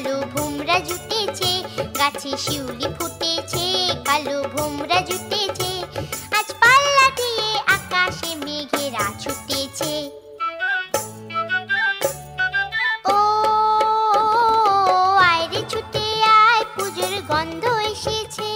কালো ভোমরা জুটেছে, গাছে শিউলি ফুটেছে, কালো ভোমরা জুটেছে। আজ পাল্লা দিয়ে আকাশে মেঘেরা ছুটেছে। ও আয় রে ছুটে আয়, পুজোর গন্ধ এসেছে।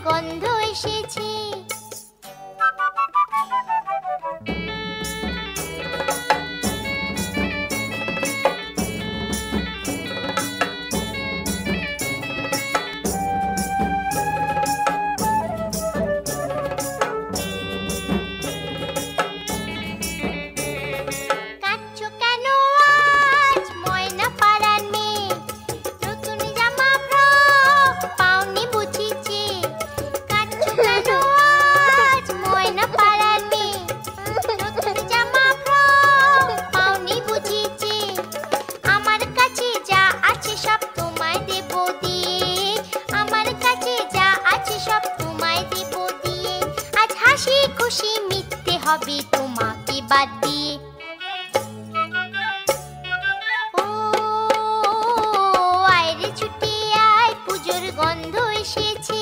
গন্ধ এসেছে। খুশি মিথ্যে হবে তোমাকে বাদ দিয়ে। ও আয় রে ছুটে আয়, পুজোর গন্ধ এসেছে।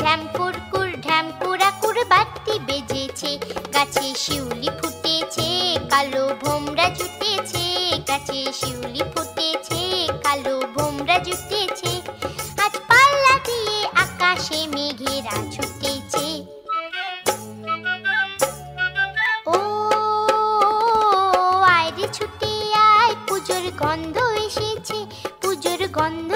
ঢ্যামকুরকুর ঢ্যামকুরাকুর বাতি বেজেছে, গাছে শিউলি ফুটেছে, কালো ভোমরা জুটেছে, গাছে শিউলি ফুটেছে, কালো ভোমরা জুটেছে। আজ পাল্লা দিয়ে আকাশে মেঘেরা ছুটেছে। ছুটে আয়, পুজোর গন্ধ এসেছে, পুজোর গন্ধ